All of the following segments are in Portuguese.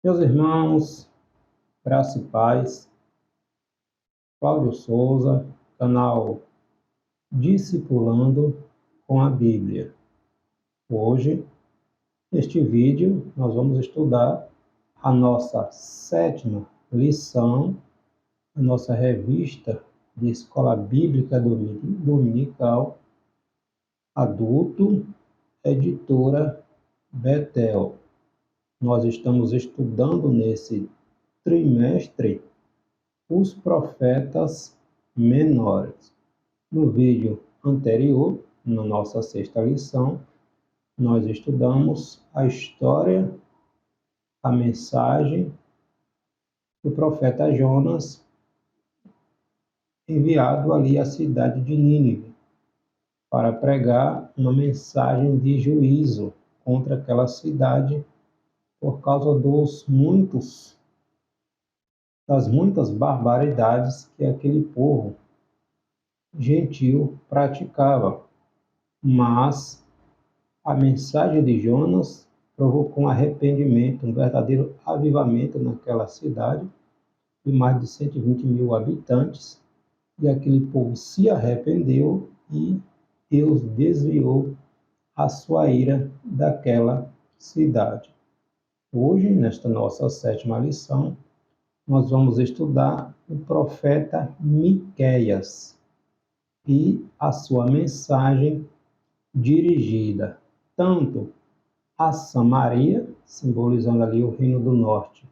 Meus irmãos, graça e paz, Cláudio Souza, canal Discipulando com a Bíblia. Hoje, neste vídeo, nós vamos estudar a nossa 7ª lição, a nossa revista de Escola Bíblica Dominical, Adulto, editora Betel. Nós estamos estudando nesse trimestre os profetas menores. No vídeo anterior, na nossa 6ª lição, nós estudamos a história, a mensagem do profeta Jonas enviado ali à cidade de Nínive para pregar uma mensagem de juízo contra aquela cidade por causa das muitas barbaridades que aquele povo gentil praticava. Mas a mensagem de Jonas provocou um arrependimento, um verdadeiro avivamento naquela cidade, de mais de 120 mil habitantes, e aquele povo se arrependeu e Deus desviou a sua ira daquela cidade. Hoje, nesta nossa 7ª lição, nós vamos estudar o profeta Miqueias e a sua mensagem dirigida tanto a Samaria, simbolizando ali o reino do norte,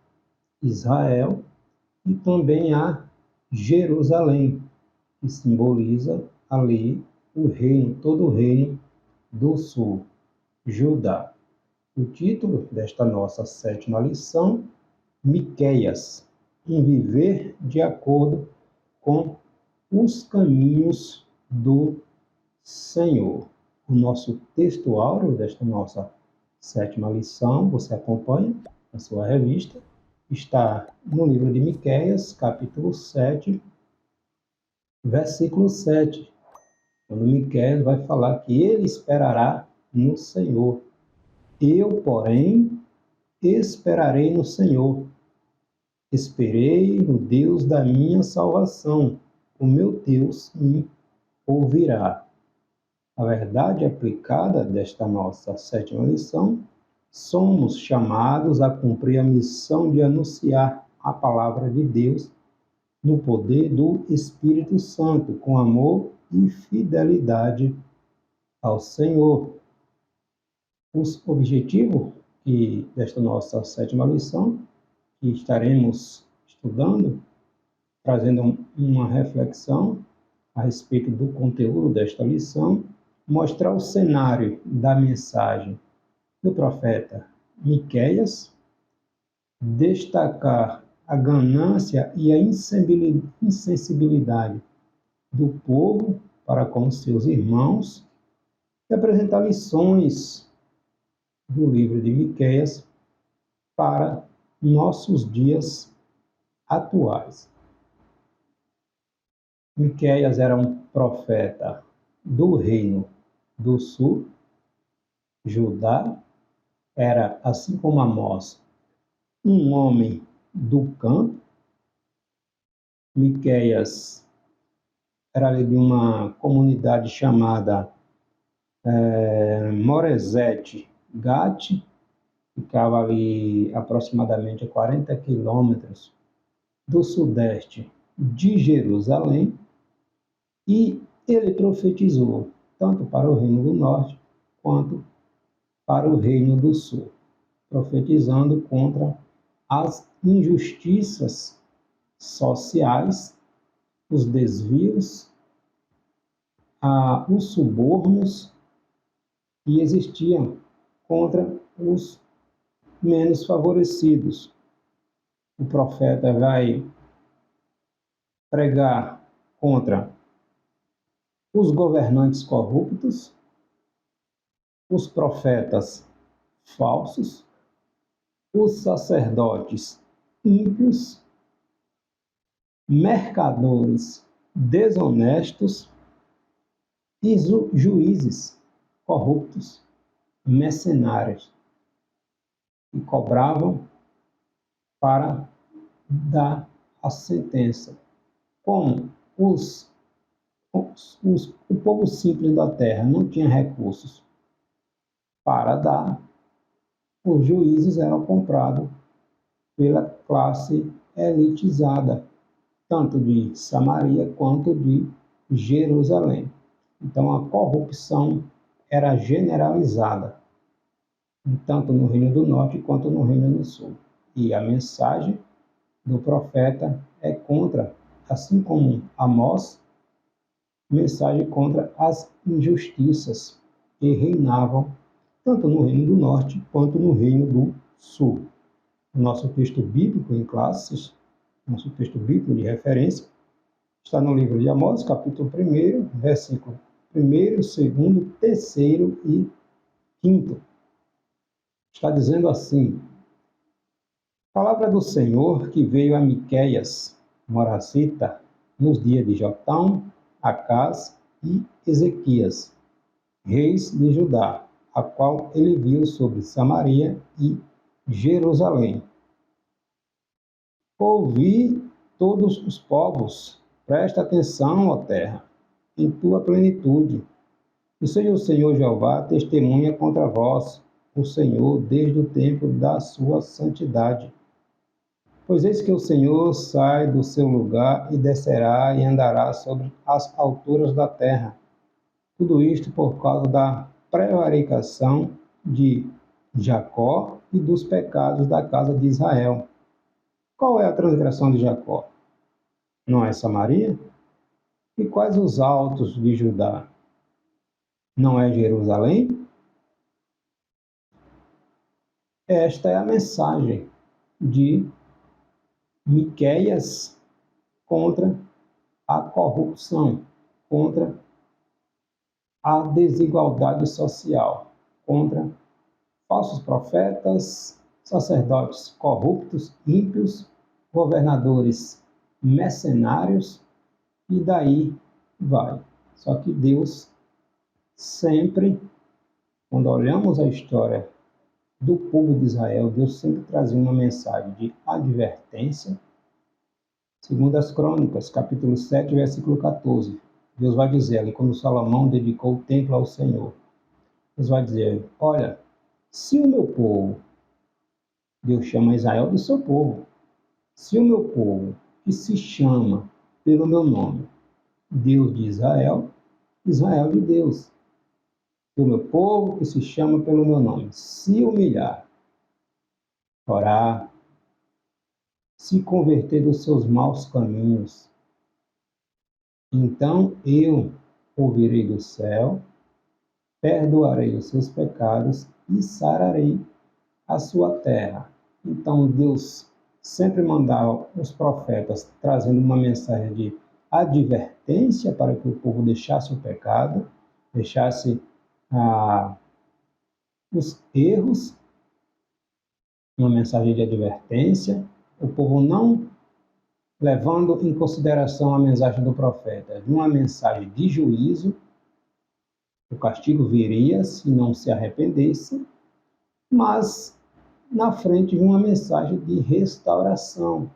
Israel, e também a Jerusalém, que simboliza ali o reino, todo o reino do sul, Judá. O título desta nossa 7ª lição, Miqueias, um viver de acordo com os caminhos do Senhor. O nosso texto áureo desta nossa 7ª lição, você acompanha na sua revista, está no livro de Miqueias, capítulo 7, versículo 7. Quando Miqueias vai falar que ele esperará no Senhor. Eu, porém, esperarei no Senhor. Esperei no Deus da minha salvação. O meu Deus me ouvirá. A verdade aplicada desta nossa 7ª lição, somos chamados a cumprir a missão de anunciar a palavra de Deus no poder do Espírito Santo, com amor e fidelidade ao Senhor. Os objetivos desta nossa 7ª lição, que estaremos estudando, trazendo uma reflexão a respeito do conteúdo desta lição, mostrar o cenário da mensagem do profeta Miqueias, destacar a ganância e a insensibilidade do povo para com seus irmãos e apresentar lições do livro de Miqueias para nossos dias atuais. Miqueias era um profeta do reino do sul, Judá, era, assim como Amós, um homem do campo. Miqueias era ali de uma comunidade chamada Moresete Gate, ficava ali aproximadamente a 40 quilômetros do sudeste de Jerusalém, e ele profetizou tanto para o reino do norte quanto para o reino do sul, profetizando contra as injustiças sociais, os desvios, os subornos que existiam contra os menos favorecidos. O profeta vai pregar contra os governantes corruptos, os profetas falsos, os sacerdotes ímpios, mercadores desonestos e juízes corruptos, mercenários, que cobravam para dar a sentença. Como o povo simples da terra não tinha recursos para dar, os juízes eram comprados pela classe elitizada, tanto de Samaria quanto de Jerusalém. Então a corrupção era generalizada, tanto no Reino do Norte quanto no Reino do Sul. E a mensagem do profeta é contra, assim como Amós, mensagem contra as injustiças que reinavam tanto no Reino do Norte quanto no Reino do Sul. O nosso texto bíblico em classes, nosso texto bíblico de referência, está no livro de Amós, capítulo 1, versículo 1, 2, 3 e 5. Está dizendo assim: palavra do Senhor que veio a Miqueias, Moracita, nos dias de Jotão, Acás e Ezequias, reis de Judá, a qual ele viu sobre Samaria e Jerusalém. Ouvi todos os povos, presta atenção, ó terra, em tua plenitude, e seja o Senhor Jeová testemunha contra vós, o Senhor, desde o tempo da sua santidade. Pois eis que o Senhor sai do seu lugar e descerá e andará sobre as alturas da terra. Tudo isto por causa da prevaricação de Jacó e dos pecados da casa de Israel. Qual é a transgressão de Jacó? Não é Samaria? E quais os altos de Judá? Não é Jerusalém? Esta é a mensagem de Miqueias contra a corrupção, contra a desigualdade social, contra falsos profetas, sacerdotes corruptos, ímpios, governadores mercenários, e daí vai. Só que Deus sempre, quando olhamos a história do povo de Israel, Deus sempre trazia uma mensagem de advertência. Segundo as Crônicas, capítulo 7, versículo 14, Deus vai dizer ali, quando Salomão dedicou o templo ao Senhor, Deus vai dizer: olha, se o meu povo, Deus chama Israel de seu povo, se o meu povo, que se chama pelo meu nome, Deus de Israel, Israel de Deus, se o meu povo, que se chama pelo meu nome, se humilhar, orar, se converter dos seus maus caminhos, então eu ouvirei do céu, perdoarei os seus pecados e sararei a sua terra. Então Deus sempre mandava os profetas trazendo uma mensagem de advertência para que o povo deixasse o pecado, deixasse os erros, uma mensagem de advertência, o povo não levando em consideração a mensagem do profeta, de uma mensagem de juízo, o castigo viria se não se arrependesse, mas na frente de uma mensagem de restauração,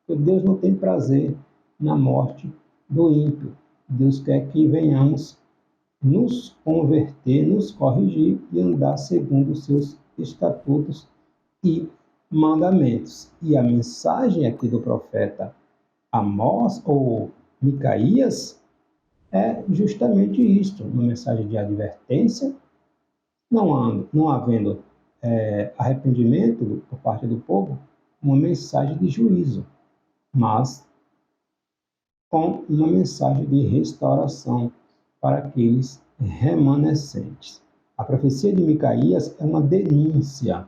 porque Deus não tem prazer na morte do ímpio. Deus quer que venhamos nos converter, nos corrigir e andar segundo os seus estatutos e mandamentos. E a mensagem aqui do profeta Amós ou Micaías é justamente isto, uma mensagem de advertência, não havendo arrependimento por parte do povo, uma mensagem de juízo, mas com uma mensagem de restauração para aqueles remanescentes. A profecia de Micaías é uma denúncia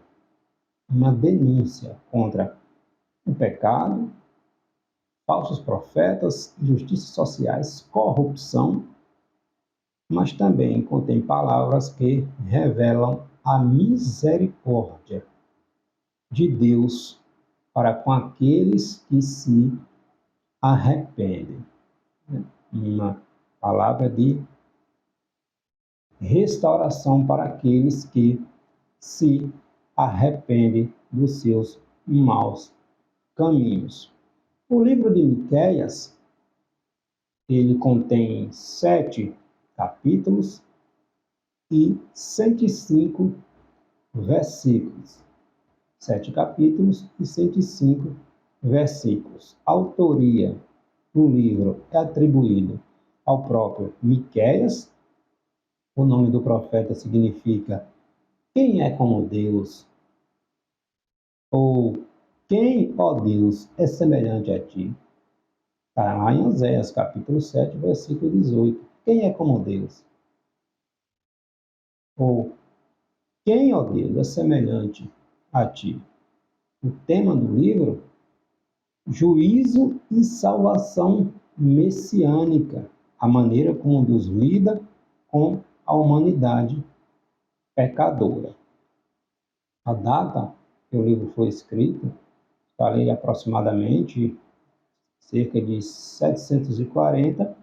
contra o pecado, falsos profetas, injustiças sociais, corrupção, mas também contém palavras que revelam a misericórdia de Deus para com aqueles que se arrependem. Uma palavra de restauração para aqueles que se arrependem dos seus maus caminhos. O livro de Miqueias, ele contém 7 capítulos e 105 versículos. 7 capítulos e 105 versículos. A autoria do livro é atribuída ao próprio Miqueias. O nome do profeta significa quem é como Deus, ou quem, ó Deus, é semelhante a ti. Está lá em Oséias, capítulo 7, versículo 18. Quem é como Deus? Ou quem, ó Deus, é semelhante a ti? O tema do livro: juízo e salvação messiânica. A maneira como Deus lida com a humanidade pecadora. A data que o livro foi escrito está ali aproximadamente cerca de 740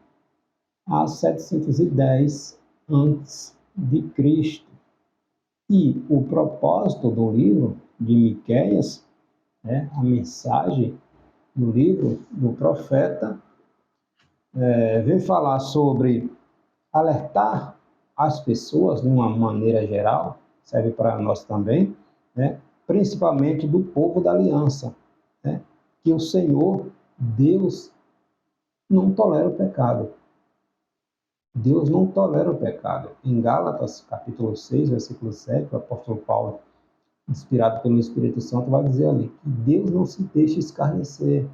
a 710 antes de Cristo. E o propósito do livro de Miqueias, a mensagem do livro do profeta, vem falar sobre alertar as pessoas de uma maneira geral, serve para nós também, principalmente do povo da aliança, que o Senhor, Deus, não tolera o pecado. Deus não tolera o pecado. Em Gálatas, capítulo 6, versículo 7, o apóstolo Paulo, inspirado pelo Espírito Santo, vai dizer ali que Deus não se deixa escarnecer.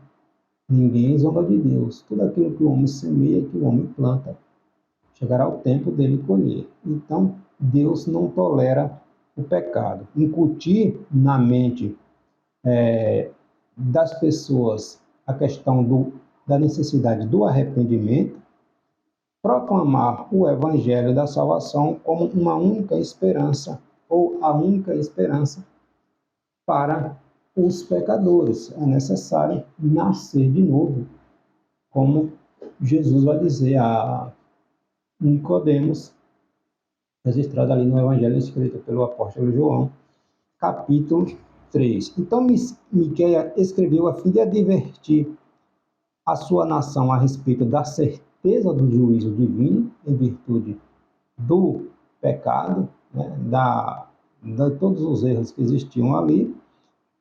Ninguém zomba de Deus. Tudo aquilo que o homem semeia, que o homem planta, chegará o tempo dele colher. Então, Deus não tolera o pecado. Incutir na mente das pessoas a questão da necessidade do arrependimento, proclamar o evangelho da salvação como uma única esperança, ou a única esperança para os pecadores. É necessário nascer de novo, como Jesus vai dizer a Nicodemos, registrado ali no evangelho escrito pelo apóstolo João, capítulo 3. Então, Miqueias escreveu a fim de advertir a sua nação a respeito da certeza do juízo divino, em virtude do pecado, de todos os erros que existiam ali,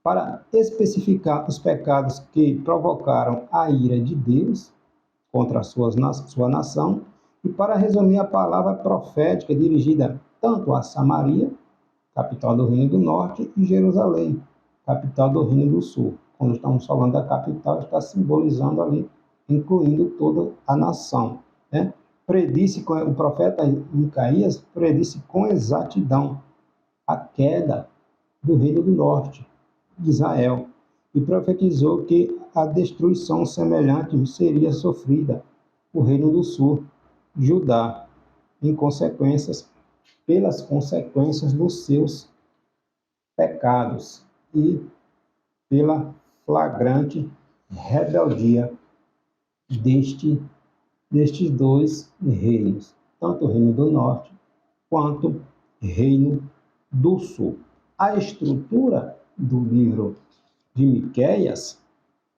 para especificar os pecados que provocaram a ira de Deus contra a sua nação, e para resumir a palavra profética dirigida tanto a Samaria, capital do Reino do Norte, e Jerusalém, capital do Reino do Sul. Quando estamos falando da capital, está simbolizando ali, incluindo toda a nação. O profeta Miqueias predisse com exatidão a queda do Reino do Norte, de Israel, e profetizou que a destruição semelhante seria sofrida o Reino do Sul, Judá, pelas consequências dos seus pecados e pela flagrante rebeldia destes dois reinos, tanto o Reino do Norte quanto o Reino do Sul. A estrutura do livro de Miqueias,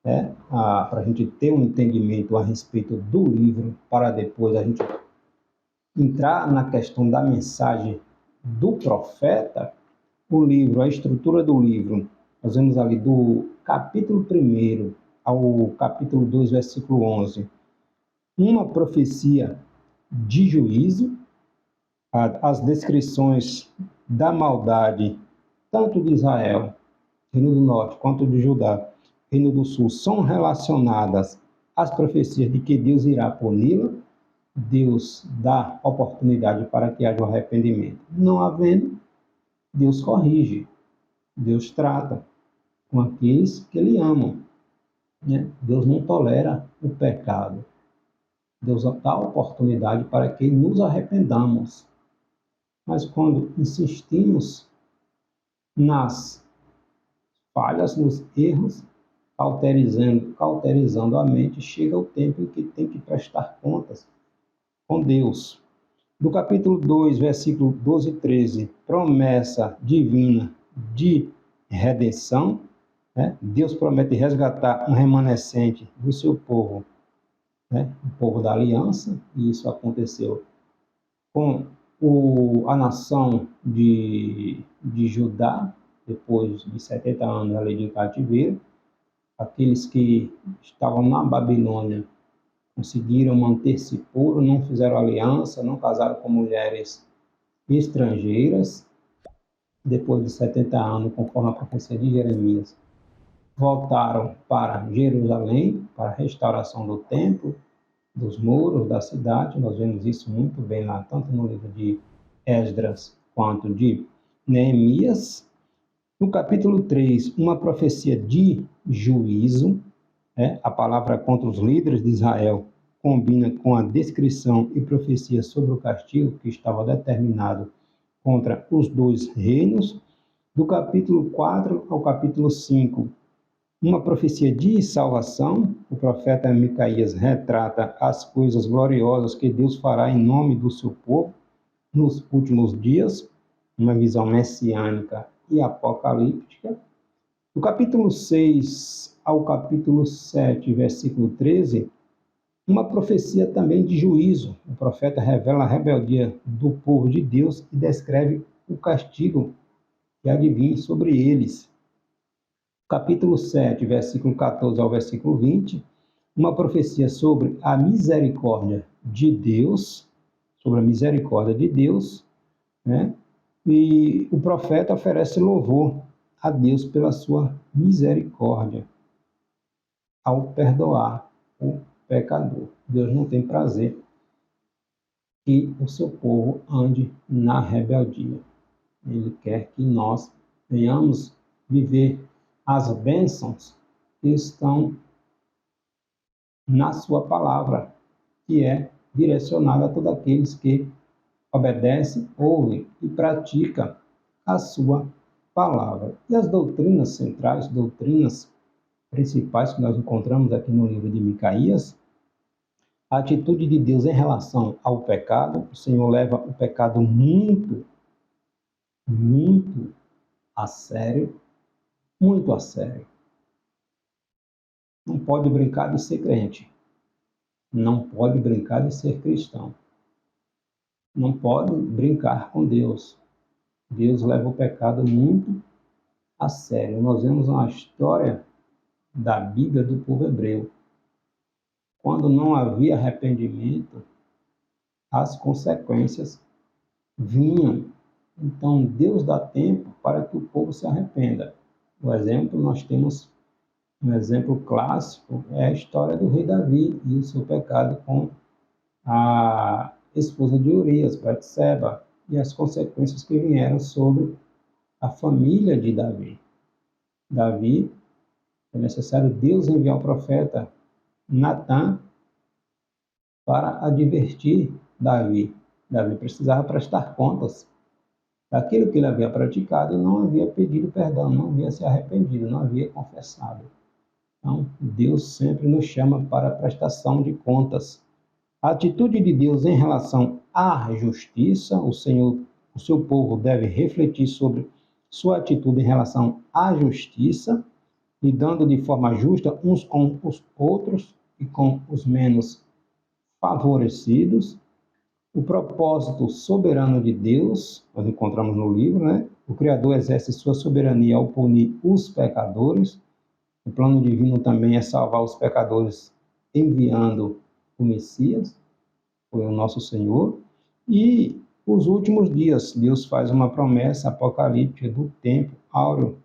para a gente ter um entendimento a respeito do livro, para depois a gente entrar na questão da mensagem do profeta, a estrutura do livro, nós vemos ali do capítulo 1 ao capítulo 2, versículo 11, uma profecia de juízo, as descrições da maldade, tanto de Israel, Reino do Norte, quanto de Judá, Reino do Sul, são relacionadas às profecias de que Deus irá puni-la. Deus dá oportunidade para que haja um arrependimento. Não havendo, Deus corrige, Deus trata com aqueles que Ele ama. Deus não tolera o pecado. Deus dá oportunidade para que nos arrependamos. Mas quando insistimos nas falhas, nos erros, cauterizando a mente, chega o tempo em que tem que prestar contas com Deus. Do capítulo 2, versículo 12 e 13, promessa divina de redenção, né? Deus promete resgatar um remanescente do seu povo, né? O povo da aliança, e isso aconteceu com a nação de Judá, depois de 70 anos ali de cativeiro. Aqueles que estavam na Babilônia conseguiram manter-se puros, não fizeram aliança, não casaram com mulheres estrangeiras. Depois de 70 anos, conforme a profecia de Jeremias, voltaram para Jerusalém, para a restauração do templo, dos muros da cidade. Nós vemos isso muito bem lá, tanto no livro de Esdras quanto de Neemias. No capítulo 3, uma profecia de juízo, a palavra contra os líderes de Israel combina com a descrição e profecia sobre o castigo que estava determinado contra os dois reinos. Do capítulo 4 ao capítulo 5, uma profecia de salvação. O profeta Micaías retrata as coisas gloriosas que Deus fará em nome do seu povo nos últimos dias, uma visão messiânica e apocalíptica. Do capítulo 6 ao capítulo 7, versículo 13, uma profecia também de juízo. O profeta revela a rebeldia do povo de Deus e descreve o castigo que há de vir sobre eles. Capítulo 7, versículo 14 ao versículo 20, uma profecia sobre a misericórdia de Deus, né? E o profeta oferece louvor a Deus pela sua misericórdia ao perdoar o pecador. Deus não tem prazer que o seu povo ande na rebeldia. Ele quer que nós venhamos viver as bênçãos que estão na sua palavra, que é direcionada a todos aqueles que obedecem, ouvem e praticam a sua palavra. E as doutrinas centrais, doutrinas principais que nós encontramos aqui no livro de Micaías, a atitude de Deus em relação ao pecado. O Senhor leva o pecado muito, muito a sério, muito a sério. Não pode brincar de ser crente. Não pode brincar de ser cristão. Não pode brincar com Deus. Deus leva o pecado muito a sério. Nós vemos uma história da Bíblia do povo hebreu. Quando não havia arrependimento, as consequências vinham. Então, Deus dá tempo para que o povo se arrependa. Por exemplo, nós temos um exemplo clássico, é a história do rei Davi e o seu pecado com a esposa de Urias, Batseba, e as consequências que vieram sobre a família de Davi. Davi, é necessário Deus enviar o profeta Natã para advertir Davi. Davi precisava prestar contas daquilo que ele havia praticado e não havia pedido perdão, não havia se arrependido, não havia confessado. Então, Deus sempre nos chama para a prestação de contas. A atitude de Deus em relação à justiça, o seu povo deve refletir sobre sua atitude em relação à justiça, lidando de forma justa uns com os outros e com os menos favorecidos. O propósito soberano de Deus, nós encontramos no livro, né? O Criador exerce sua soberania ao punir os pecadores. O plano divino também é salvar os pecadores enviando o Messias, foi o nosso Senhor. E os últimos dias, Deus faz uma promessa apocalíptica do tempo áureo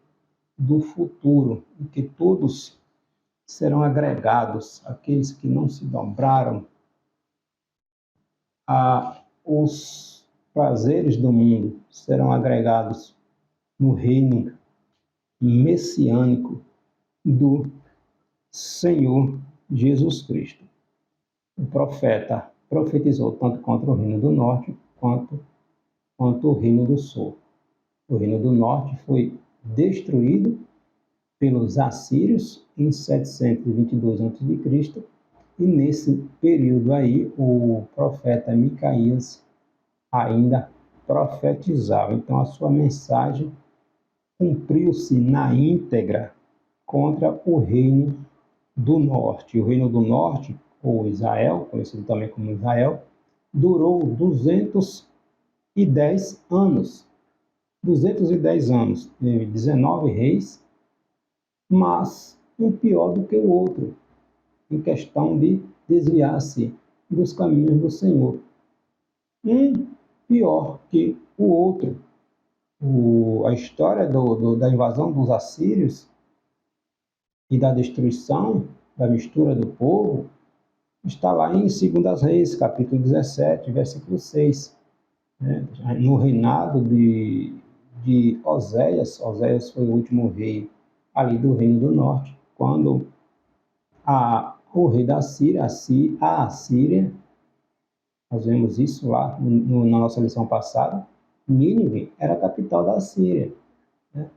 do futuro, em que todos serão agregados, aqueles que não se dobraram os prazeres do mundo serão agregados no reino messiânico do Senhor Jesus Cristo. O profeta profetizou tanto contra o reino do norte quanto o reino do sul. O reino do norte foi destruído pelos assírios em 722 a.C., e nesse período aí o profeta Micaías ainda profetizava. Então a sua mensagem cumpriu-se na íntegra contra o reino do norte. O reino do norte, ou Israel, conhecido também como Israel, durou 210 anos. 210 anos, teve 19 reis, mas um pior do que o outro, em questão de desviar-se dos caminhos do Senhor. Um pior que o outro. A história da invasão dos assírios e da destruição, da mistura do povo, está lá em 2 Reis, capítulo 17, versículo 6. Né? No reinado de Oséias. Oséias foi o último rei ali do Reino do Norte, quando o rei da Síria, a Assíria, nós vemos isso lá na nossa lição passada, Nínive era a capital da Síria. Né?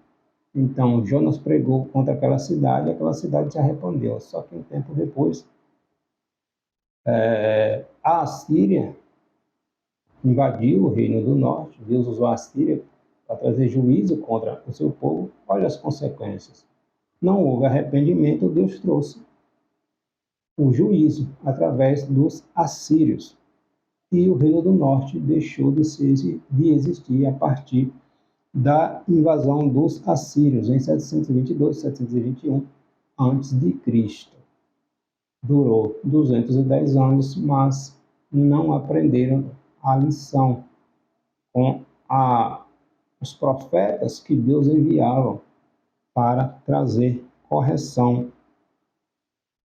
Então, Jonas pregou contra aquela cidade, e aquela cidade se arrependeu. Só que um tempo depois, a Assíria invadiu o Reino do Norte. Deus usou a Assíria para trazer juízo contra o seu povo. Olha as consequências. Não houve arrependimento, Deus trouxe o juízo através dos assírios. E o Reino do Norte deixou de existir a partir da invasão dos assírios em 722, 721 a.C. Durou 210 anos, mas não aprenderam a lição com os profetas que Deus enviava para trazer correção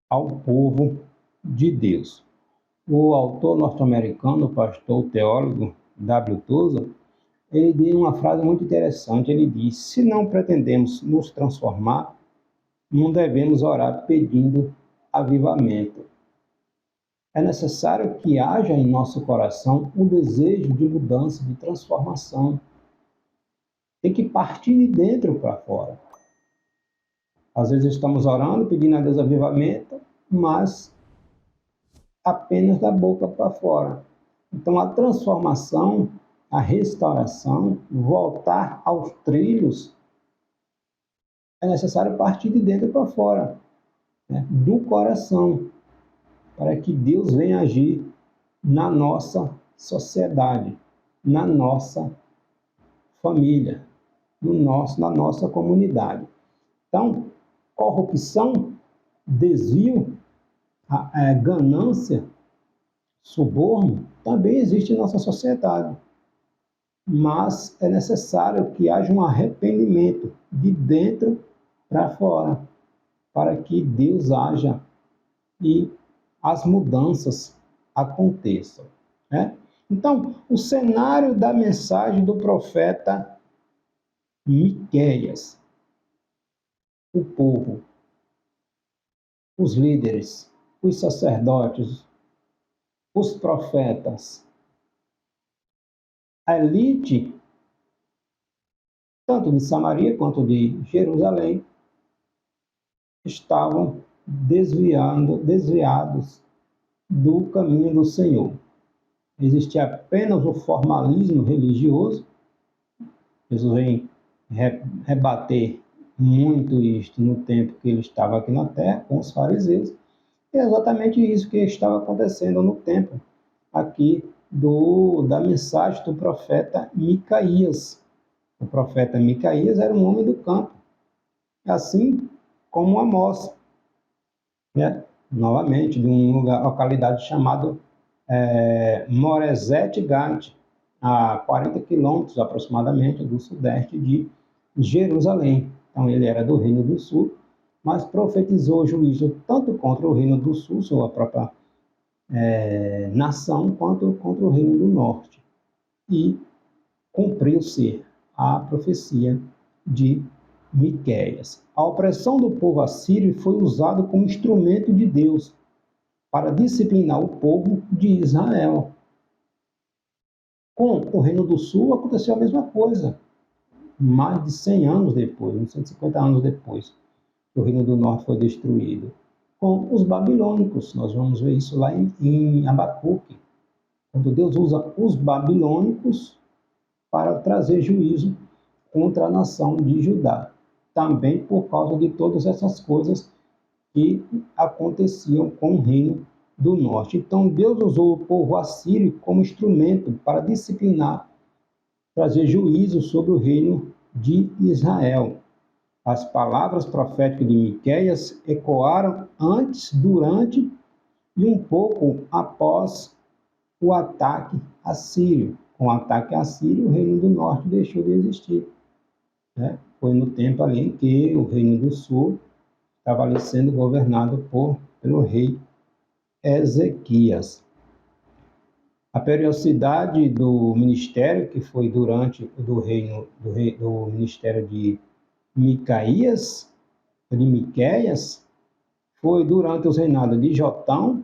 ao povo de Deus. O autor norte-americano, o pastor teólogo W. Tozer, ele diz uma frase muito interessante. Ele diz: se não pretendemos nos transformar, não devemos orar pedindo avivamento. É necessário que haja em nosso coração um desejo de mudança, de transformação. Tem que partir de dentro para fora. Às vezes estamos orando, pedindo a Deus avivamento, mas apenas da boca para fora. Então, a transformação, a restauração, voltar aos trilhos, é necessário partir de dentro para fora, né? Do coração, para que Deus venha agir na nossa sociedade, na nossa família, na nossa comunidade. Então, corrupção, desvio, ganância, suborno, também existe em nossa sociedade. Mas é necessário que haja um arrependimento de dentro para fora, para que Deus haja e as mudanças aconteçam. Né? Então, o cenário da mensagem do profeta Miqueias: o povo, os líderes, os sacerdotes, os profetas, a elite, tanto de Samaria quanto de Jerusalém, estavam desviados do caminho do Senhor. Existia apenas o formalismo religioso. Jesus vem rebater muito isto no tempo que ele estava aqui na terra, com os fariseus. E é exatamente isso que estava acontecendo no tempo aqui da mensagem do profeta Micaías. O profeta Micaías era um homem do campo, assim como Amós, né? Novamente, de uma localidade chamada Moresete-Gate, a 40 quilômetros aproximadamente do sudeste de Jerusalém. Então, ele era do Reino do Sul, mas profetizou juízo tanto contra o Reino do Sul, sua própria nação, quanto contra o Reino do Norte. E cumpriu-se a profecia de Miqueias. A opressão do povo assírio foi usada como instrumento de Deus para disciplinar o povo de Israel. Com o Reino do Sul aconteceu a mesma coisa. Mais de 100 anos depois, uns 150 anos depois, o Reino do Norte foi destruído. Com os babilônicos, nós vamos ver isso lá em Abacuque, quando Deus usa os babilônicos para trazer juízo contra a nação de Judá. também por causa de todas essas coisas que aconteciam com o reino do norte. Então Deus usou o povo assírio como instrumento para disciplinar, trazer juízo sobre o reino de Israel. As palavras proféticas de Miqueias ecoaram antes, durante e um pouco após o ataque assírio. Com o ataque assírio, o reino do norte deixou de existir, né? Foi no tempo ali em que o reino do sul estava ali sendo governado pelo rei Ezequias. A periodicidade do ministério, que foi durante do ministério de Miqueias, foi durante os reinados de Jotão,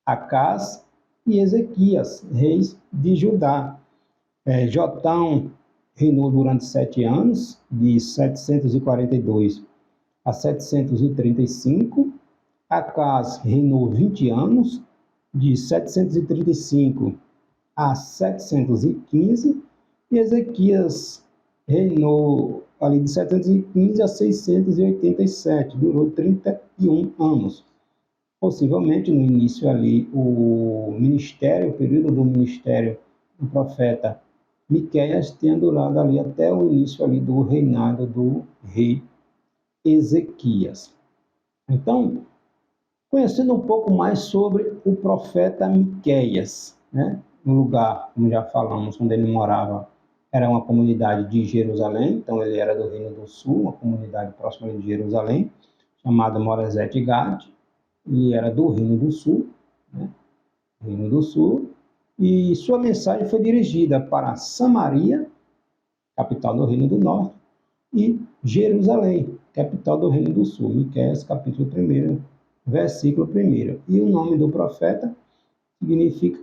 Acás e Ezequias, reis de Judá. Jotão reinou durante 7 anos, de 742 a 735. Acás reinou 20 anos, de 735 a 715. E Ezequias reinou ali de 715 a 687, durou 31 anos. Possivelmente no início ali, o período do ministério do profeta Miqueias tenha durado ali até o início ali do reinado do rei Ezequias. Então, conhecendo um pouco mais sobre o profeta Miqueias, né? No lugar, como já falamos, onde ele morava, era uma comunidade de Jerusalém, então ele era do Reino do Sul, uma comunidade próxima de Jerusalém, chamada Moresete Gade. Ele era do Reino do Sul, né? Reino do Sul, e sua mensagem foi dirigida para Samaria, capital do Reino do Norte, e Jerusalém, capital do Reino do Sul. Miqueias, capítulo 1, versículo 1. E o nome do profeta significa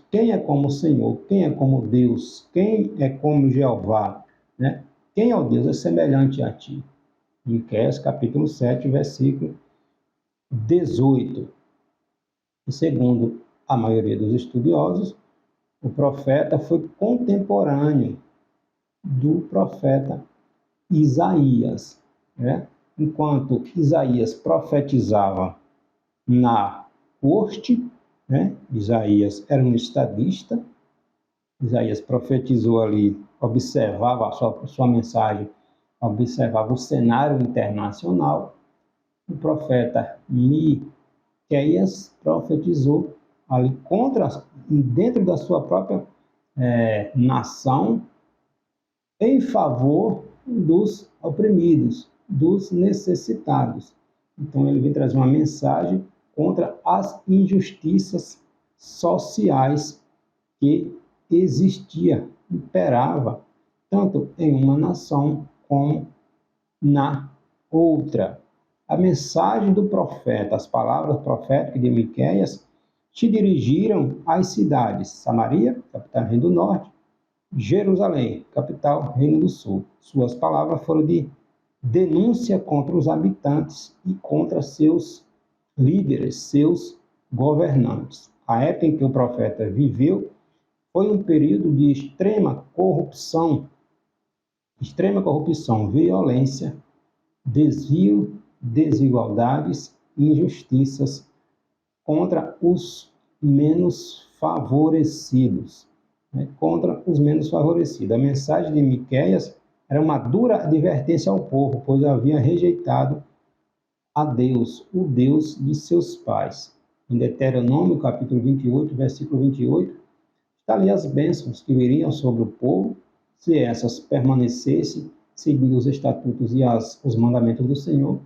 quem é como o Senhor, quem é como Deus, quem é como Jeová, né? Quem é o Deus é semelhante a ti. Miqueias, capítulo 7, versículo 18. E segundo a maioria dos estudiosos, o profeta foi contemporâneo do profeta Isaías, né? Enquanto Isaías profetizava na corte, né? Isaías era um estadista. Isaías profetizou ali, observava a sua mensagem, observava o cenário internacional. O profeta Miqueias profetizou ali dentro da sua própria nação, em favor dos oprimidos, dos necessitados. Então ele vem trazer uma mensagem contra as injustiças sociais que imperava, tanto em uma nação como na outra. A mensagem do profeta, as palavras proféticas de Miqueias, se dirigiram às cidades Samaria, capital do Reino do Norte, Jerusalém, capital Reino do Sul. Suas palavras foram de denúncia contra os habitantes e contra seus líderes, seus governantes. A época em que o profeta viveu foi um período de extrema corrupção, violência, desvio, desigualdades e injustiças contra os menos favorecidos. Contra os menos favorecidos. A mensagem de Miqueias era uma dura advertência ao povo, pois havia rejeitado a Deus, o Deus de seus pais. Em Deuteronômio, capítulo 28, versículo 28, está ali as bênçãos que viriam sobre o povo, se essas permanecessem seguindo os estatutos e os mandamentos do Senhor,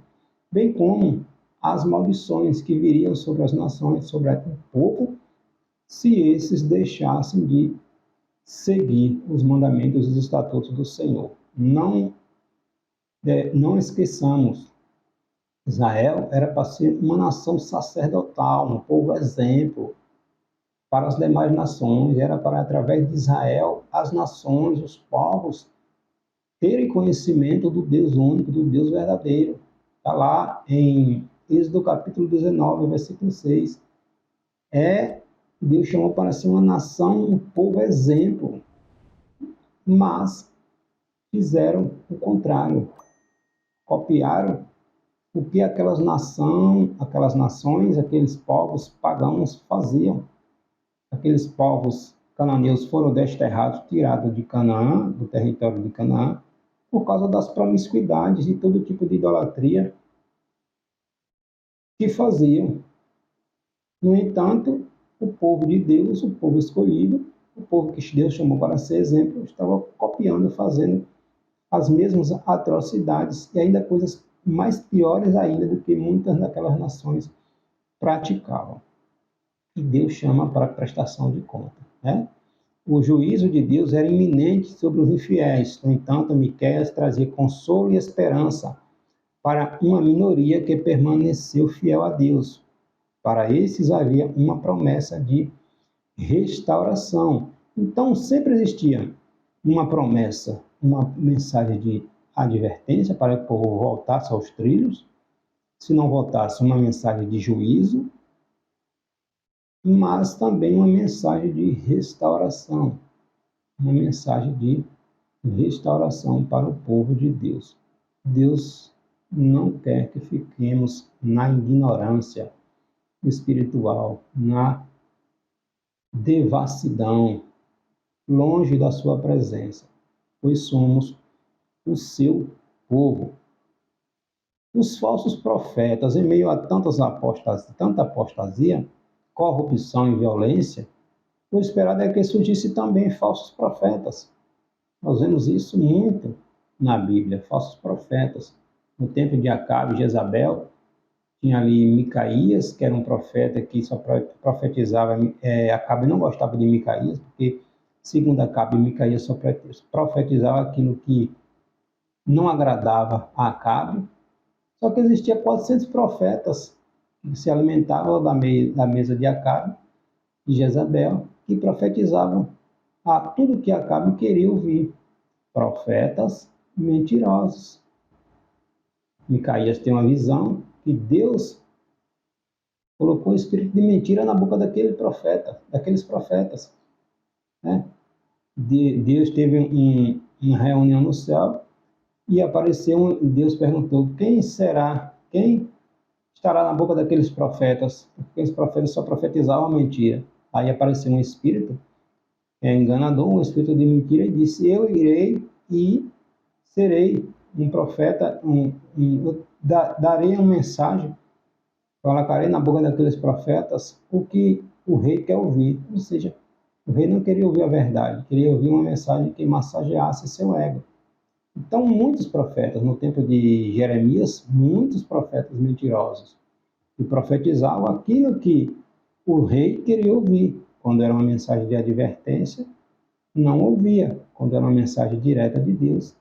bem como as maldições que viriam sobre as nações, sobre o povo, se esses deixassem de seguir os mandamentos e os estatutos do Senhor. Não esqueçamos, Israel era para ser uma nação sacerdotal, um povo exemplo para as demais nações, era para, através de Israel, as nações, os povos, terem conhecimento do Deus único, do Deus verdadeiro. Está lá em Êxodo capítulo 19, versículo 6. Deus chamou para ser uma nação, um povo exemplo, mas fizeram o contrário. copiaram o que aquelas nações, aqueles povos pagãos faziam. Aqueles povos cananeus foram desterrados, tirados de Canaã, do território de Canaã, por causa das promiscuidades e todo tipo de idolatria que faziam. No entanto, o povo de Deus, o povo escolhido, o povo que Deus chamou para ser exemplo, estava copiando, fazendo as mesmas atrocidades e ainda coisas mais piores ainda do que muitas daquelas nações praticavam. E Deus chama para prestação de conta, né? O juízo de Deus era iminente sobre os infiéis. No entanto, Miqueias trazia consolo e esperança para uma minoria que permaneceu fiel a Deus. Para esses havia uma promessa de restauração. Então, sempre existia uma promessa, uma mensagem de advertência para que o povo voltasse aos trilhos. Se não voltasse, uma mensagem de juízo, mas também uma mensagem de restauração. Uma mensagem de restauração para o povo de Deus. Deus não quer que fiquemos na ignorância espiritual, na devassidão, longe da sua presença, pois somos o seu povo. Os falsos profetas, em meio a tanta apostasia, corrupção e violência, o esperado é que surgisse também falsos profetas. Nós vemos isso muito na Bíblia, falsos profetas. No tempo de Acabe e Jezabel, tinha ali Micaías, que era um profeta que só profetizava. Acabe não gostava de Micaías, porque, segundo Acabe, Micaías só profetizava aquilo que não agradava a Acabe. Só que existia 400 profetas que se alimentavam da mesa de Acabe e Jezabel, que profetizavam a tudo que Acabe queria ouvir. Profetas mentirosos. Micaías tem uma visão que Deus colocou um espírito de mentira na boca daqueles profetas. Né? Deus teve uma reunião no céu e apareceu, Deus perguntou, quem estará na boca daqueles profetas? Porque os profetas só profetizavam mentira. Aí apareceu um espírito enganador, um espírito de mentira, e disse, eu irei e serei um profeta, darei uma mensagem, colocarei na boca daqueles profetas o que o rei quer ouvir. Ou seja, o rei não queria ouvir a verdade, queria ouvir uma mensagem que massageasse seu ego. Então, muitos profetas, no tempo de Jeremias, muitos profetas mentirosos, que profetizavam aquilo que o rei queria ouvir. Quando era uma mensagem de advertência, não ouvia. Quando era uma mensagem direta de Deus,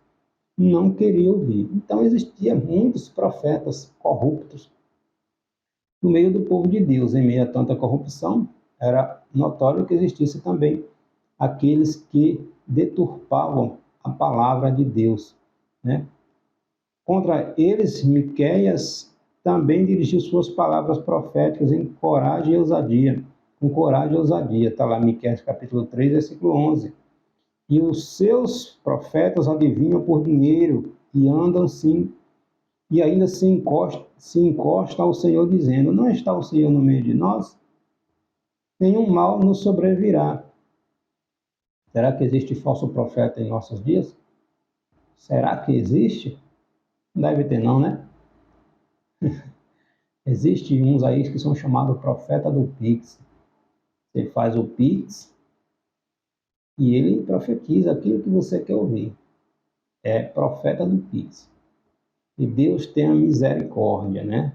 não queria ouvir. Então, existiam muitos profetas corruptos no meio do povo de Deus. Em meio a tanta corrupção, era notório que existisse também aqueles que deturpavam a palavra de Deus, né? Contra eles, Miqueias também dirigiu suas palavras proféticas em coragem e ousadia. Com coragem e ousadia. Está lá Miqueias capítulo 3, versículo 11. E os seus profetas adivinham por dinheiro e andam sim, e ainda se encosta ao Senhor, dizendo, não está o Senhor no meio de nós? Nenhum mal nos sobrevirá. Será que existe falso profeta em nossos dias? Será que existe? Não deve ter não, né? Existem uns aí que são chamados profeta do Pix. Você faz o Pix e ele profetiza aquilo que você quer ouvir. É profeta do Pix. E Deus tem a misericórdia, né?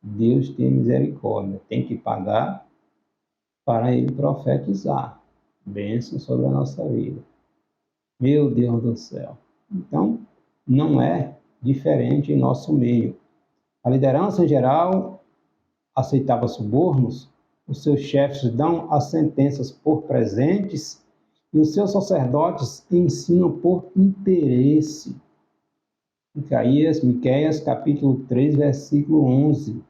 Deus tem misericórdia. Tem que pagar para ele profetizar. Bênção sobre a nossa vida. Meu Deus do céu. Então, não é diferente em nosso meio. A liderança em geral aceitava subornos, os seus chefes dão as sentenças por presentes e os seus sacerdotes ensinam por interesse. Miqueias capítulo 3, versículo 11.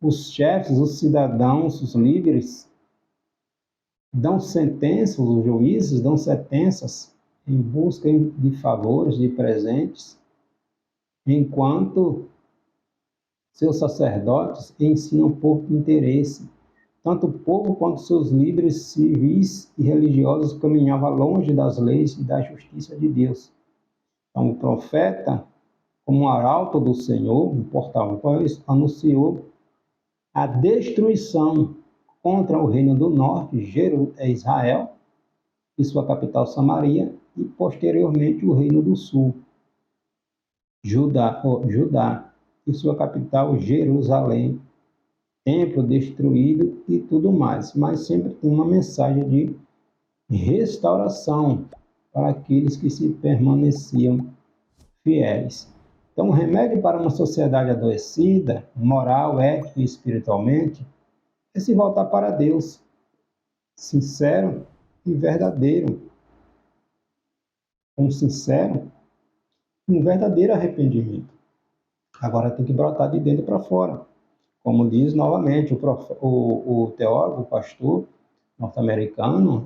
Os chefes, os cidadãos, os líderes dão sentenças, os juízes dão sentenças em busca de favores, de presentes, enquanto seus sacerdotes ensinam por interesse. Tanto o povo quanto seus líderes civis e religiosos caminhavam longe das leis e da justiça de Deus. Então, o profeta, como um arauto do Senhor, um porta-voz, anunciou a destruição contra o reino do norte, Israel, e sua capital Samaria, e posteriormente o reino do sul, Judá e sua capital Jerusalém, templo destruído e tudo mais, mas sempre tem uma mensagem de restauração para aqueles que se permaneciam fiéis. Então, o remédio para uma sociedade adoecida, moral, ética e espiritualmente, é se voltar para Deus, sincero e verdadeiro. Um sincero e um verdadeiro arrependimento. Agora tem que brotar de dentro para fora. Como diz novamente o teólogo, o pastor norte-americano,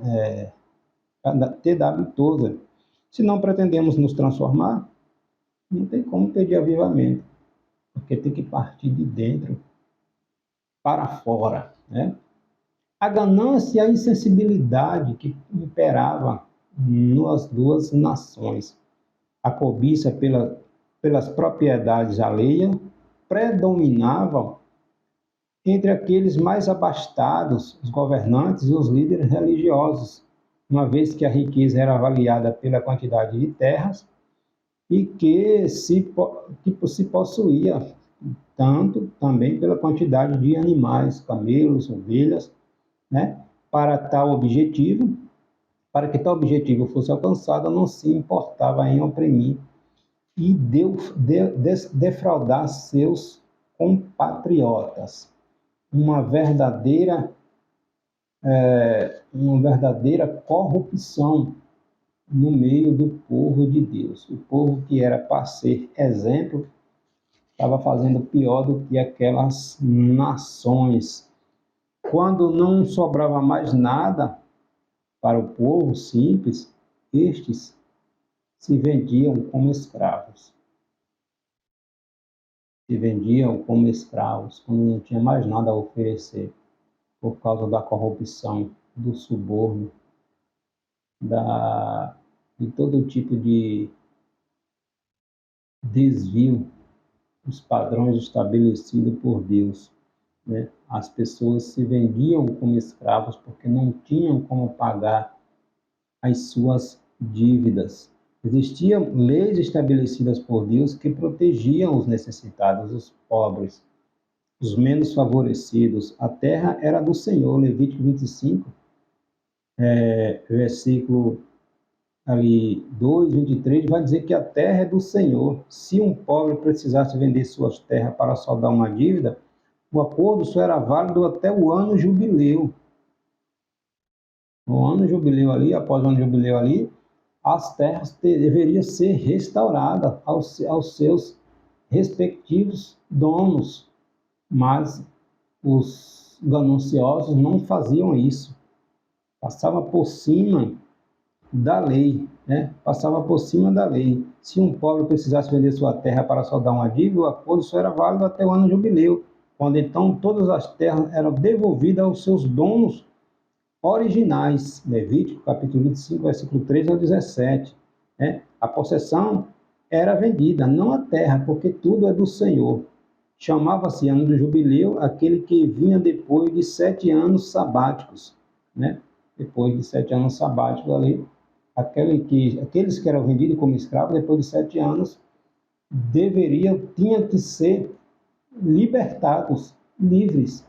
T.W. Tozer, se não pretendemos nos transformar, não tem como pedir avivamento, porque tem que partir de dentro para fora, né? A ganância e a insensibilidade que imperava nas duas nações, a cobiça pelas propriedades alheias, predominavam entre aqueles mais abastados, os governantes e os líderes religiosos, uma vez que a riqueza era avaliada pela quantidade de terras e que se possuía tanto também pela quantidade de animais, camelos, ovelhas, né? Para que tal objetivo fosse alcançado, não se importava em oprimir e defraudar seus compatriotas. Uma verdadeira corrupção no meio do povo de Deus. O povo que era para ser exemplo estava fazendo pior do que aquelas nações. Quando não sobrava mais nada para o povo simples, estes se vendiam como escravos. Quando não tinha mais nada a oferecer, por causa da corrupção, do suborno, de todo tipo de desvio dos padrões estabelecidos por Deus, né? As pessoas se vendiam como escravos porque não tinham como pagar as suas dívidas. Existiam leis estabelecidas por Deus que protegiam os necessitados, os pobres, os menos favorecidos. A terra era do Senhor, Levítico 25, versículo ali 2, 23, vai dizer que a terra é do Senhor. Se um pobre precisasse vender suas terras para saldar uma dívida, o acordo só era válido até o ano jubileu. No ano jubileu ali, após o ano jubileu ali, as terras deveriam ser restauradas aos seus respectivos donos, mas os gananciosos não faziam isso. Passava por cima da lei, né? Passava por cima da lei. Se um pobre precisasse vender sua terra para saldar uma dívida, o acordo só era válido até o ano jubileu, quando então todas as terras eram devolvidas aos seus donos originais. Levítico, capítulo 25, versículo 13 ao 17. Né? A possessão era vendida, não a terra, porque tudo é do Senhor. Chamava-se ano do jubileu aquele que vinha depois de 7 anos sabáticos. Né? Depois de 7 anos sabáticos ali, aqueles que eram vendidos como escravos, depois de 7 anos, tinham que ser libertados, livres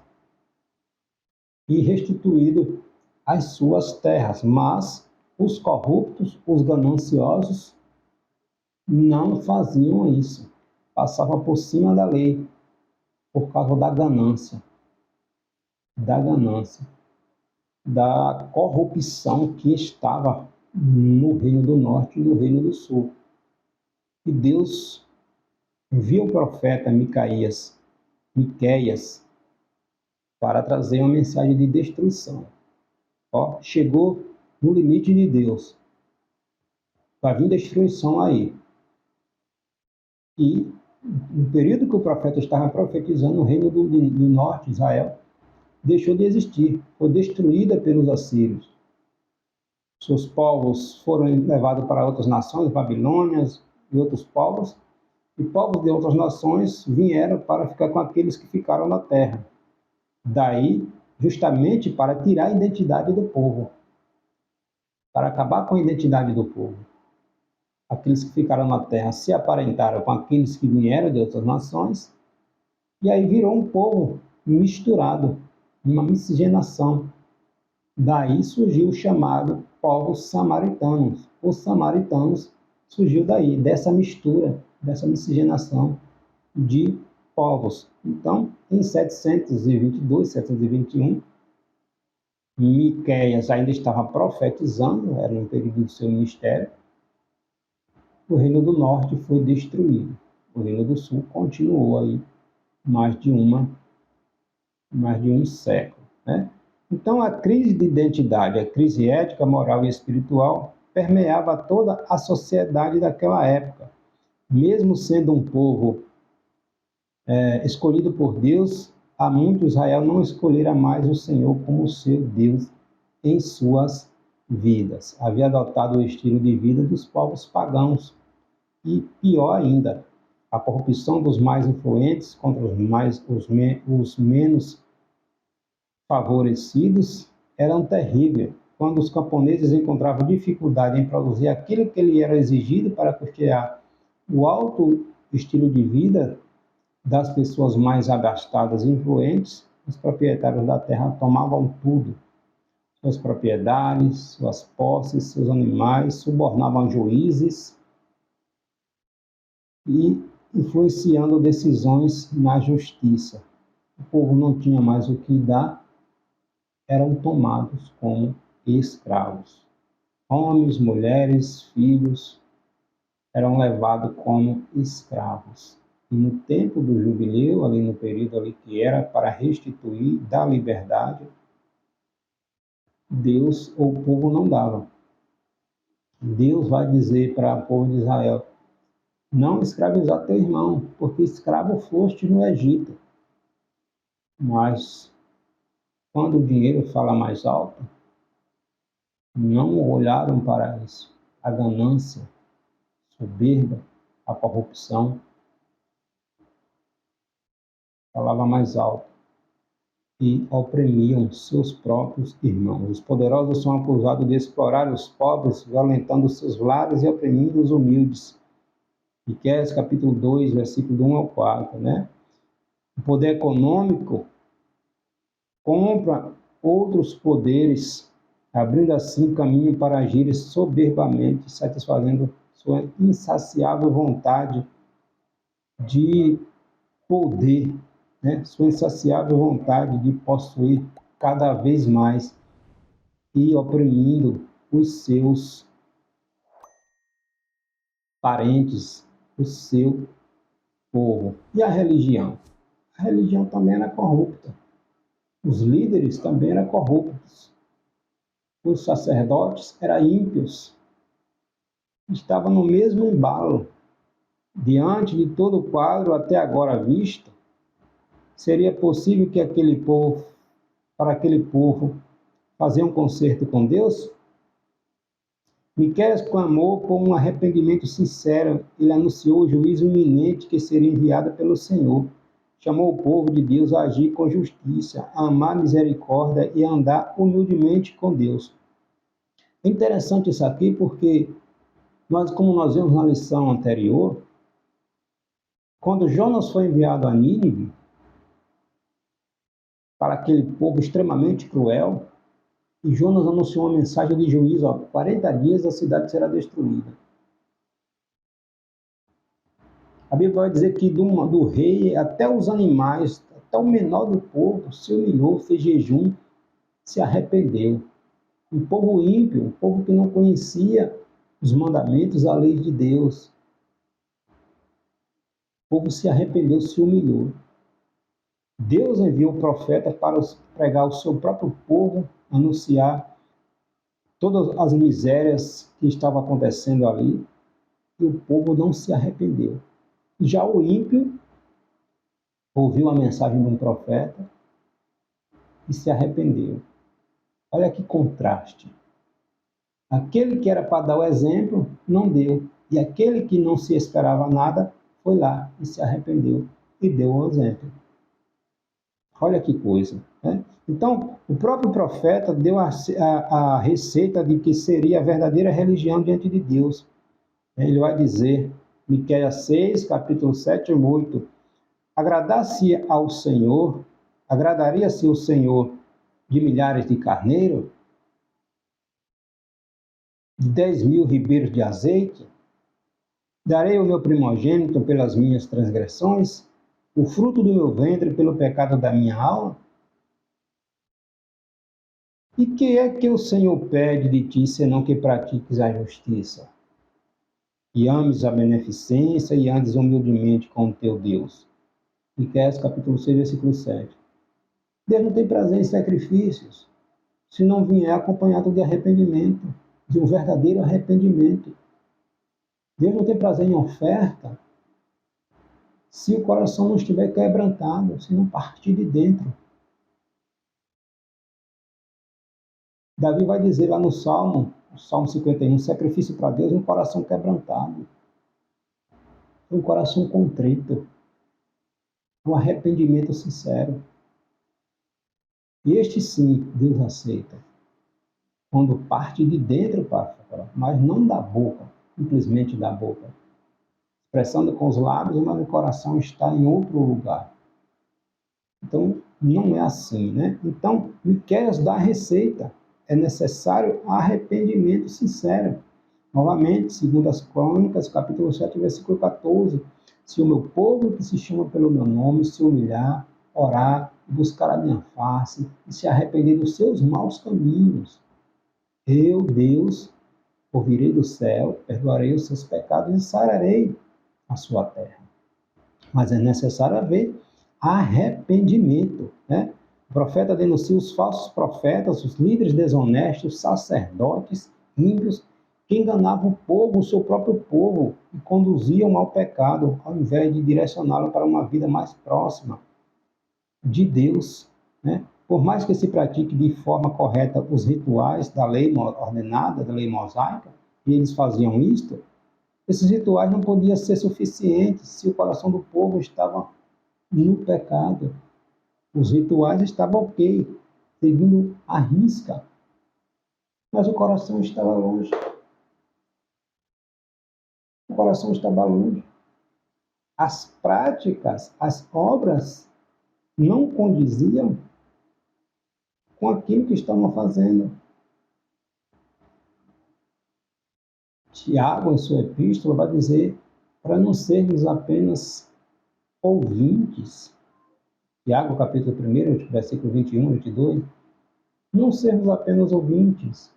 e restituídos às suas terras. Mas os corruptos, os gananciosos, não faziam isso. Passavam por cima da lei, por causa da ganância, da corrupção que estava no reino do norte e no reino do sul. E Deus enviou o profeta Miqueias para trazer uma mensagem de destruição. Chegou no limite de Deus. Vai vir destruição aí. E No período que o profeta estava profetizando, o reino do norte, Israel, deixou de existir, foi destruída pelos assírios. Seus povos foram levados para outras nações, Babilônias e outros povos, e povos de outras nações vieram para ficar com aqueles que ficaram na terra. Daí, justamente para tirar a identidade do povo, para acabar com a identidade do povo. Aqueles que ficaram na terra se aparentaram com aqueles que vieram de outras nações, e aí virou um povo misturado, uma miscigenação. Daí surgiu o chamado povos samaritanos. Os samaritanos surgiu daí, dessa mistura, dessa miscigenação de povos. Então, em 722, 721, Miqueias ainda estava profetizando, era no período do seu ministério, o reino do norte foi destruído. O reino do sul continuou aí mais de um século, né? Então, a crise de identidade, a crise ética, moral e espiritual permeava toda a sociedade daquela época. Mesmo sendo um povo escolhido por Deus, há muito Israel não escolhera mais o Senhor como seu Deus em suas vidas. Havia adotado o estilo de vida dos povos pagãos. E, pior ainda, a corrupção dos mais influentes contra os menos favorecidos eram terríveis. Quando os camponeses encontravam dificuldade em produzir aquilo que lhe era exigido para custear o alto estilo de vida das pessoas mais abastadas e influentes, os proprietários da terra tomavam tudo. Suas propriedades, suas posses, seus animais, subornavam juízes e influenciando decisões na justiça. O povo não tinha mais o que dar, eram tomados como escravos. Homens, mulheres, filhos eram levados como escravos. E no tempo do jubileu, ali no período ali que era para restituir, dar liberdade, Deus ou o povo não dava. Deus vai dizer para o povo de Israel: não escravizar teu irmão, porque escravo foste no Egito. Mas quando o dinheiro fala mais alto, não olharam para isso. A ganância, a soberba, a corrupção falava mais alto e oprimiam seus próprios irmãos. Os poderosos são acusados de explorar os pobres, violentando seus lares e oprimindo os humildes. Miqueias capítulo 2, versículo do 1 ao 4, né? O poder econômico compra outros poderes, abrindo assim caminho para agir soberbamente, satisfazendo sua insaciável vontade de poder, né? Sua insaciável vontade de possuir cada vez mais e oprimindo os seus parentes, o seu povo. E a religião? A religião também era corrupta. Os líderes também eram corruptos. Os sacerdotes eram ímpios. Estavam no mesmo embalo. Diante de todo o quadro até agora visto, seria possível que para aquele povo, fazer um concerto com Deus? Miqueias clamou por um arrependimento sincero. Ele anunciou o juízo iminente que seria enviado pelo Senhor. Chamou o povo de Deus a agir com justiça, a amar misericórdia e a andar humildemente com Deus. É interessante isso aqui porque, como nós vimos na lição anterior, quando Jonas foi enviado a Nínive, para aquele povo extremamente cruel, e Jonas anunciou uma mensagem de juízo: 40 dias a cidade será destruída. A Bíblia vai dizer que do rei até os animais, até o menor do povo, se humilhou, fez jejum, se arrependeu. Um povo ímpio, um povo que não conhecia os mandamentos, a lei de Deus. O povo se arrependeu, se humilhou. Deus enviou o profeta para pregar ao seu próprio povo, anunciar todas as misérias que estavam acontecendo ali, e o povo não se arrependeu. Já o ímpio ouviu a mensagem de um profeta e se arrependeu. Olha que contraste. Aquele que era para dar o exemplo, não deu. E aquele que não se esperava nada, foi lá e se arrependeu e deu o exemplo. Olha que coisa, né? Então, o próprio profeta deu a receita de que seria a verdadeira religião diante de Deus. Ele vai dizer, Miqueias 6, capítulo 7 e 8, agradaria-se o Senhor de milhares de carneiros, de 10.000 ribeiros de azeite? Darei o meu primogênito pelas minhas transgressões, o fruto do meu ventre pelo pecado da minha alma? E que é que o Senhor pede de ti, senão que pratiques a justiça, e ames a beneficência e andes humildemente com o teu Deus? Miqueias capítulo 6, versículo 7. Deus não tem prazer em sacrifícios, se não vier acompanhado de arrependimento, de um verdadeiro arrependimento. Deus não tem prazer em oferta se o coração não estiver quebrantado, se não partir de dentro. Davi vai dizer lá no Salmo 51, sacrifício para Deus é um coração quebrantado, é um coração contrito, um arrependimento sincero. E este sim, Deus aceita, quando parte de dentro para fora, mas não da boca, simplesmente da boca. Expressando com os lábios, mas o coração está em outro lugar. Então, não é assim, né? Então, Miqueias dá a receita. É necessário arrependimento sincero. Novamente, segundo as Crônicas, capítulo 7, versículo 14. Se o meu povo, que se chama pelo meu nome, se humilhar, orar, buscar a minha face e se arrepender dos seus maus caminhos, eu, Deus, ouvirei do céu, perdoarei os seus pecados e sararei a sua terra. Mas é necessário haver arrependimento, né? O profeta denuncia os falsos profetas, os líderes desonestos, sacerdotes, ímpios, que enganavam o povo, o seu próprio povo, e conduziam ao pecado, ao invés de direcioná-lo para uma vida mais próxima de Deus, né? Por mais que se pratique de forma correta os rituais da lei ordenada, da lei mosaica, e eles faziam isto, esses rituais não podiam ser suficientes se o coração do povo estava no pecado. Os rituais estavam ok, seguindo a risca, mas o coração estava longe. O coração estava longe. As práticas, as obras não condiziam com aquilo que estavam fazendo. Tiago, em sua epístola, vai dizer para não sermos apenas ouvintes. Tiago, capítulo 1, versículo 21, 22. Não sermos apenas ouvintes,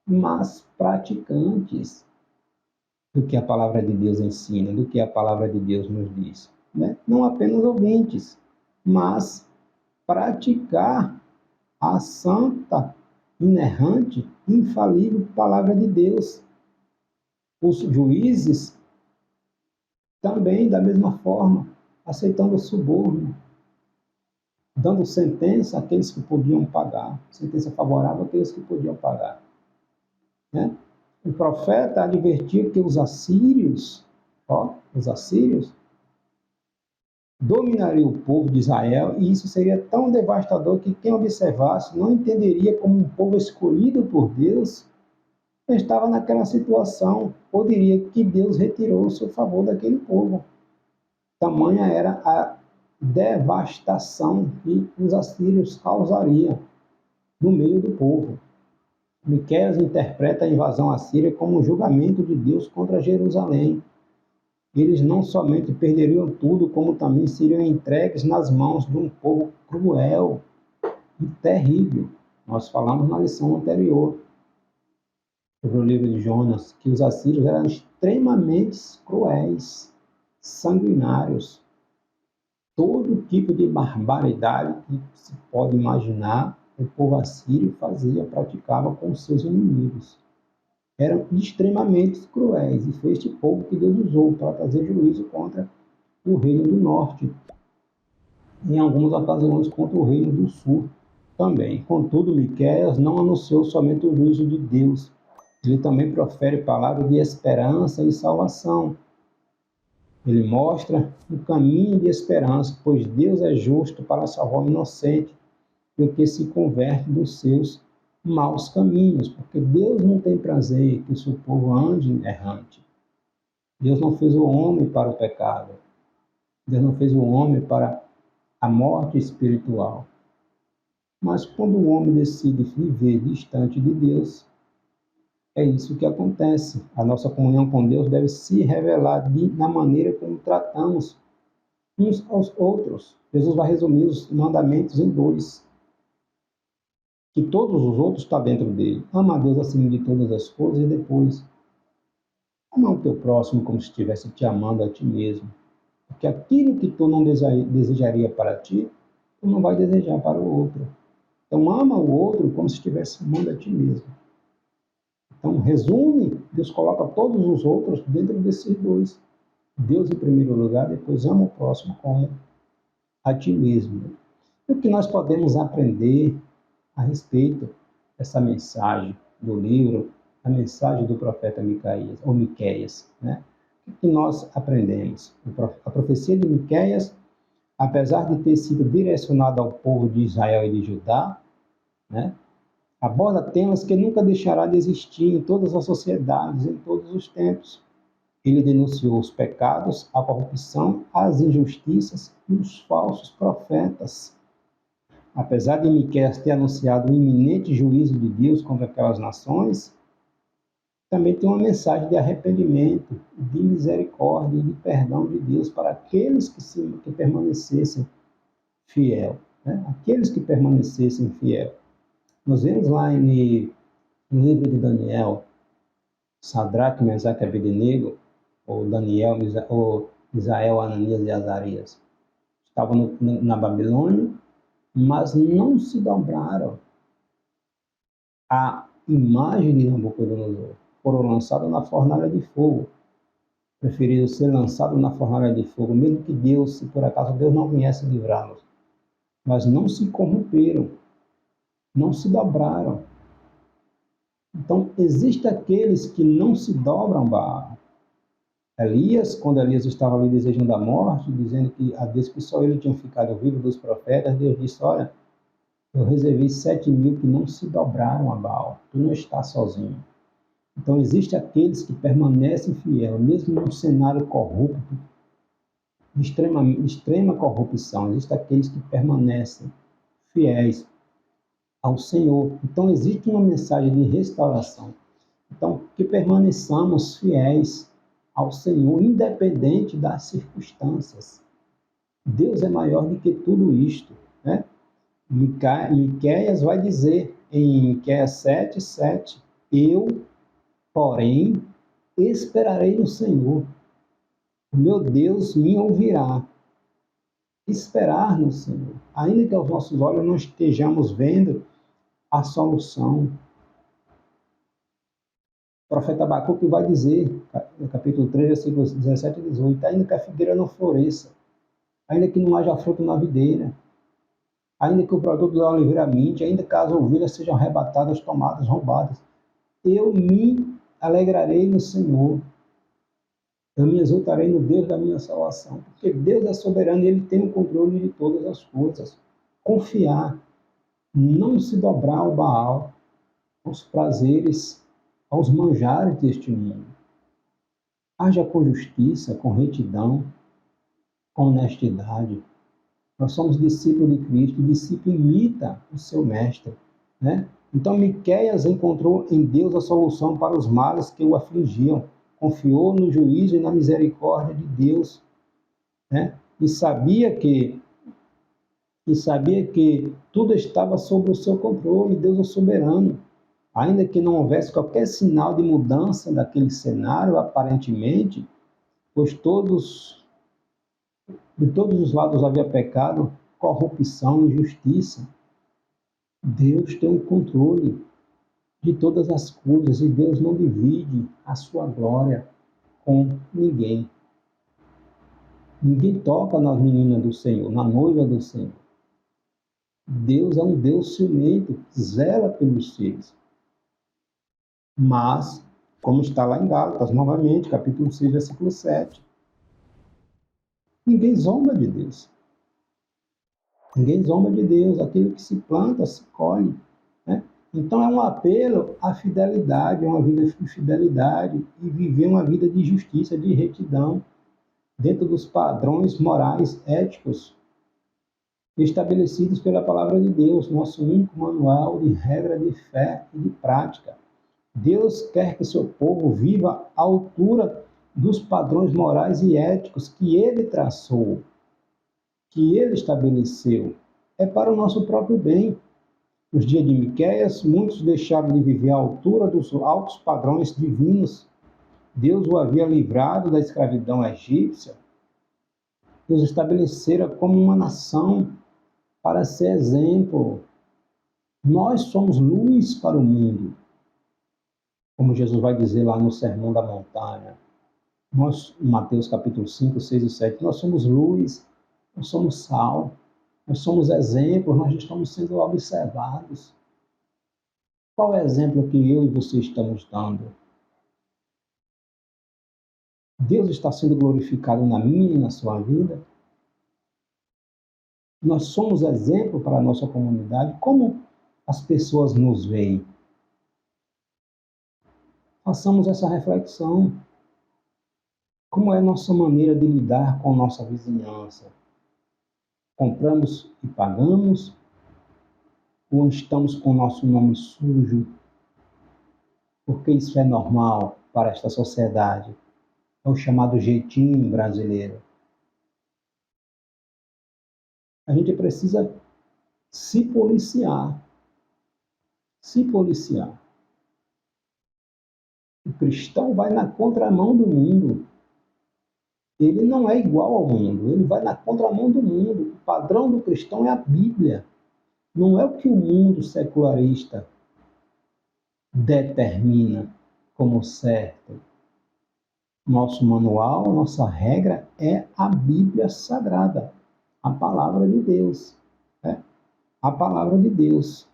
mas praticantes do que a palavra de Deus ensina, do que a palavra de Deus nos diz. Né? Não apenas ouvintes, mas praticar a santa, inerrante, infalível palavra de Deus. Os juízes também, da mesma forma, aceitando o suborno, dando sentença àqueles que podiam pagar, sentença favorável àqueles que podiam pagar. Né? O profeta advertiu que os assírios dominariam o povo de Israel, e isso seria tão devastador que quem observasse não entenderia como um povo escolhido por Deus estava naquela situação, ou diria que Deus retirou o seu favor daquele povo. Tamanha era a devastação que os assírios causariam no meio do povo. Miqueias interpreta a invasão assíria como um julgamento de Deus contra Jerusalém. Eles não somente perderiam tudo, como também seriam entregues nas mãos de um povo cruel e terrível. Nós falamos na lição anterior sobre o livro de Jonas, que os assírios eram extremamente cruéis, sanguinários. Todo tipo de barbaridade que se pode imaginar, o povo assírio praticava com seus inimigos. Eram extremamente cruéis, e foi este povo que Deus usou para trazer juízo contra o reino do norte, em algumas ocasiões contra o reino do sul também. Contudo, Miqueias não anunciou somente o juízo de Deus, ele também profere palavras de esperança e salvação. Ele mostra um caminho de esperança, pois Deus é justo para salvar o inocente e o que se converte dos seus maus caminhos, porque Deus não tem prazer que o seu povo ande errante. Deus não fez o homem para o pecado. Deus não fez o homem para a morte espiritual. Mas quando o homem decide viver distante de Deus, é isso que acontece. A nossa comunhão com Deus deve se revelar na maneira como tratamos uns aos outros. Jesus vai resumir os mandamentos em dois. Que todos os outros estão dentro dele. Ama a Deus acima de todas as coisas e depois ama o teu próximo como se estivesse te amando a ti mesmo. Porque aquilo que tu não desejaria para ti, tu não vai desejar para o outro. Então ama o outro como se estivesse amando a ti mesmo. Então, resume, Deus coloca todos os outros dentro desses dois. Deus em primeiro lugar, depois ama o próximo como a ti mesmo. E o que nós podemos aprender a respeito dessa mensagem do livro, a mensagem do profeta Miqueias, né? O que nós aprendemos? A profecia de Miqueias, apesar de ter sido direcionada ao povo de Israel e de Judá, né, aborda temas que nunca deixará de existir em todas as sociedades, em todos os tempos. Ele denunciou os pecados, a corrupção, as injustiças e os falsos profetas. Apesar de Miqueias ter anunciado o iminente juízo de Deus contra aquelas nações, também tem uma mensagem de arrependimento, de misericórdia e de perdão de Deus para aqueles que permanecessem fiel, né? Aqueles que permanecessem fiel. Nós vemos lá no livro de Daniel, Sadraque, Mesaque e Abednego, ou Daniel, ou Misael, Ananias e Azarias, estavam na Babilônia, mas não se dobraram à imagem de Nabucodonosor. Foram lançados na fornalha de fogo. Preferiram ser lançados na fornalha de fogo, mesmo que Deus, se por acaso Deus não viesse livrá-los. Mas não se corromperam, não se dobraram. Então, existem aqueles que não se dobram a Baal. Elias, quando Elias estava ali desejando a morte, dizendo que a Deus que só ele tinha ficado vivo dos profetas, Deus disse, olha, eu reservei 7.000 que não se dobraram a Baal. Tu não estás sozinho. Então, existem aqueles que permanecem fiéis, mesmo num cenário corrupto, de extrema corrupção. Existem aqueles que permanecem fiéis ao Senhor. Então, existe uma mensagem de restauração. Então, que permaneçamos fiéis ao Senhor, independente das circunstâncias. Deus é maior do que tudo isto, né? Miqueias vai dizer em Miqueias 7:7, eu, porém, esperarei no Senhor. O meu Deus me ouvirá. Esperar no Senhor. Ainda que aos nossos olhos não estejamos vendo a solução. O profeta Abacuque vai dizer, no capítulo 3, versículos 17 e 18, ainda que a figueira não floresça, ainda que não haja fruto na videira, ainda que o produto da oliveira minte, ainda que as ovelhas sejam arrebatadas, tomadas, roubadas, eu me alegrarei no Senhor, eu me exultarei no Deus da minha salvação, porque Deus é soberano e Ele tem o controle de todas as coisas. Confiar, não se dobrar ao Baal, aos prazeres, aos manjares deste mundo. Haja com justiça, com retidão, com honestidade. Nós somos discípulos de Cristo, o discípulo imita o seu mestre, né? Então Miqueias encontrou em Deus a solução para os males que o afligiam, confiou no juízo e na misericórdia de Deus, né? E sabia que tudo estava sob o seu controle, Deus é soberano. Ainda que não houvesse qualquer sinal de mudança daquele cenário, aparentemente, pois de todos os lados havia pecado, corrupção, injustiça. Deus tem o controle de todas as coisas e Deus não divide a sua glória com ninguém. Ninguém toca nas meninas do Senhor, na noiva do Senhor. Deus é um Deus ciumento, que zela pelos seus. Mas, como está lá em Gálatas, novamente, capítulo 6, versículo 7, ninguém zomba de Deus. Ninguém zomba de Deus. Aquilo que se planta, se colhe. Né? Então, é um apelo à fidelidade, a uma vida de fidelidade e viver uma vida de justiça, de retidão, dentro dos padrões morais, éticos, estabelecidos pela palavra de Deus, nosso único manual de regra de fé e de prática. Deus quer que seu povo viva à altura dos padrões morais e éticos que ele traçou, que ele estabeleceu. É para o nosso próprio bem. Nos dias de Miqueias, muitos deixaram de viver à altura dos altos padrões divinos. Deus o havia livrado da escravidão egípcia e os estabelecera como uma nação para ser exemplo. Nós somos luz para o mundo, como Jesus vai dizer lá no Sermão da Montanha. Nós, em Mateus capítulo 5, 6 e 7, nós somos luz, nós somos sal, nós somos exemplos, nós estamos sendo observados. Qual é o exemplo que eu e você estamos dando? Deus está sendo glorificado na minha e na sua vida? Nós somos exemplo para a nossa comunidade? Como as pessoas nos veem? Façamos essa reflexão. Como é a nossa maneira de lidar com a nossa vizinhança? Compramos e pagamos? Ou estamos com o nosso nome sujo? Porque isso é normal para esta sociedade. É o chamado jeitinho brasileiro. A gente precisa se policiar. Se policiar. O cristão vai na contramão do mundo. Ele não é igual ao mundo, ele vai na contramão do mundo. O padrão do cristão é a Bíblia. Não é o que o mundo secularista determina como certo. Nosso manual, nossa regra é a Bíblia Sagrada, a palavra de Deus. Né? A palavra de Deus.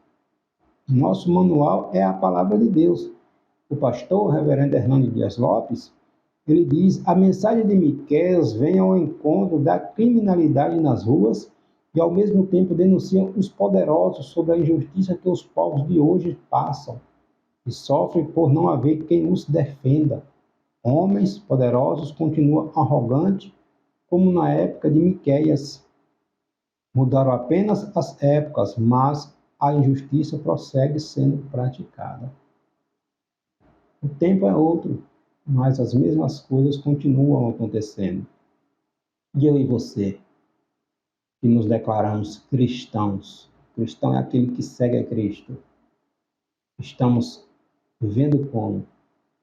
Nosso manual é a palavra de Deus. O pastor, o reverendo Hernando Dias Lopes, ele diz: a mensagem de Miqueias vem ao encontro da criminalidade nas ruas e, ao mesmo tempo, denuncia os poderosos sobre a injustiça que os povos de hoje passam e sofrem por não haver quem os defenda. Homens poderosos continuam arrogantes, como na época de Miqueias. Mudaram apenas as épocas, mas a injustiça prossegue sendo praticada. O tempo é outro, mas as mesmas coisas continuam acontecendo. E eu e você, que nos declaramos cristãos, cristão é aquele que segue a Cristo, estamos vivendo como,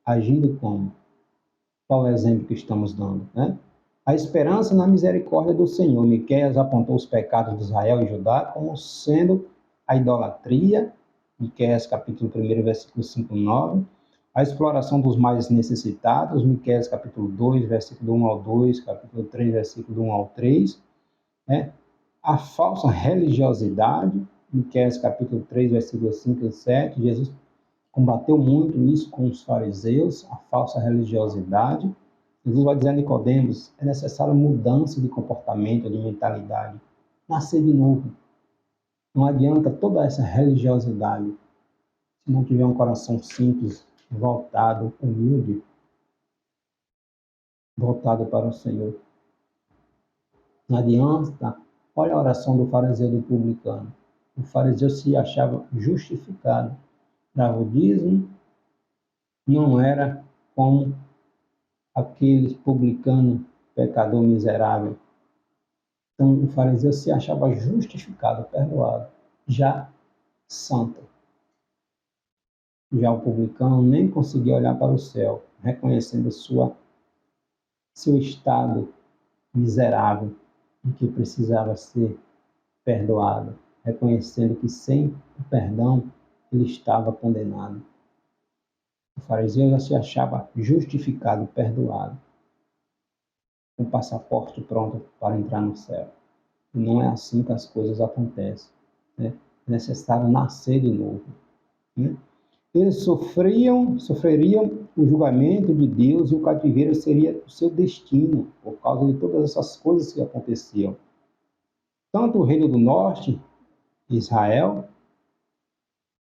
agindo como, qual é o exemplo que estamos dando, né? A esperança na misericórdia do Senhor. Miqueias apontou os pecados de Israel e Judá como sendo a idolatria, Miqueias capítulo 1, versículo 5 e 9, a exploração dos mais necessitados, Miqueias capítulo 2, versículo 1 ao 2, capítulo 3, versículo 1 ao 3, né? A falsa religiosidade, Miqueias capítulo 3, versículo 5 e 7, Jesus combateu muito isso com os fariseus, a falsa religiosidade. Jesus vai dizer a Nicodemos, é necessário mudança de comportamento, de mentalidade, nascer de novo. Não adianta toda essa religiosidade se não tiver um coração simples, voltado, humilde, voltado para o Senhor. Não adianta, olha a oração do fariseu e do publicano. O fariseu se achava justificado. Dava o dízimo, não era como aquele publicano, pecador miserável. Então, o fariseu se achava justificado, perdoado, já santo. Já o publicano nem conseguia olhar para o céu, reconhecendo seu estado miserável e que precisava ser perdoado, reconhecendo que sem o perdão ele estava condenado. O fariseu já se achava justificado, perdoado. com o passaporte pronto para entrar no céu. E não é assim que as coisas acontecem, né? É necessário nascer de novo, né? Eles sofreriam o julgamento de Deus e o cativeiro seria o seu destino, por causa de todas essas coisas que aconteciam. Tanto o reino do norte, Israel,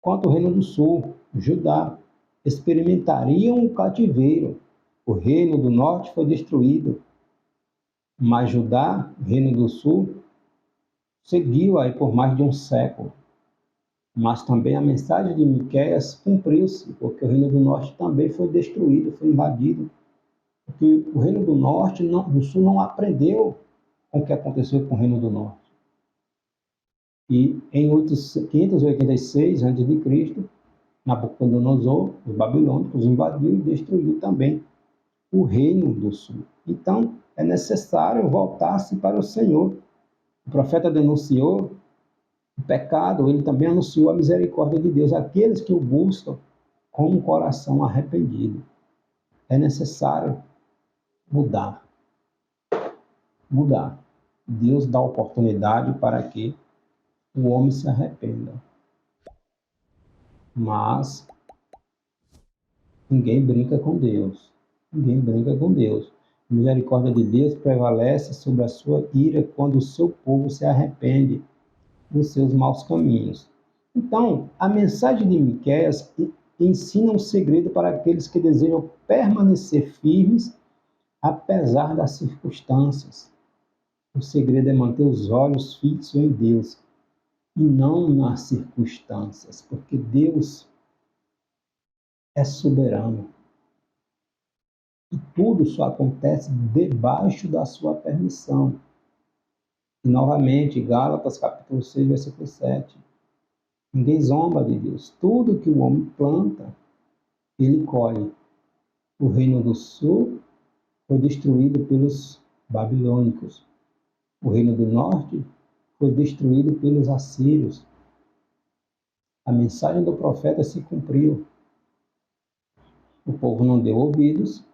quanto o reino do sul, Judá, experimentariam o cativeiro. O reino do norte foi destruído, mas Judá, o reino do sul, seguiu aí por mais de um século. Mas também a mensagem de Miqueias cumpriu-se, porque o reino do norte também foi destruído, foi invadido. Porque o reino do norte, do sul, não aprendeu com o que aconteceu com o reino do norte. E em 586 a.C., Nabucodonosor, os babilônicos, invadiu e destruiu também o reino do sul. Então, é necessário voltar-se para o Senhor. O profeta denunciou o pecado, ele também anunciou a misericórdia de Deus àqueles que o buscam com um coração arrependido. É necessário mudar. Mudar. Deus dá oportunidade para que o homem se arrependa. Mas ninguém brinca com Deus. Ninguém brinca com Deus. A misericórdia de Deus prevalece sobre a sua ira quando o seu povo se arrepende dos seus maus caminhos. Então, a mensagem de Miqueias ensina um segredo para aqueles que desejam permanecer firmes apesar das circunstâncias. O segredo é manter os olhos fixos em Deus e não nas circunstâncias, porque Deus é soberano. E tudo só acontece debaixo da sua permissão. E novamente, Gálatas capítulo 6, versículo 7. Ninguém zomba de Deus. Tudo que o homem planta, ele colhe. O reino do sul foi destruído pelos babilônicos. O reino do norte foi destruído pelos assírios. A mensagem do profeta se cumpriu. O povo não deu ouvidos,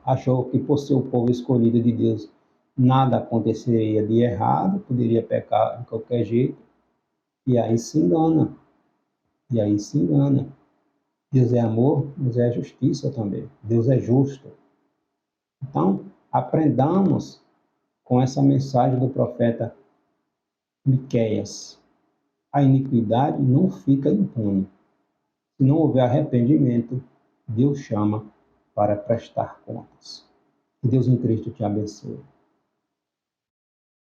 achou que por ser o povo escolhido de Deus, nada aconteceria de errado, poderia pecar de qualquer jeito, e aí se engana. E aí se engana. Deus é amor, Deus é justiça também. Deus é justo. Então, aprendamos com essa mensagem do profeta Miqueias. A iniquidade não fica impune. Se não houver arrependimento, Deus chama para prestar contas. Que Deus em Cristo te abençoe.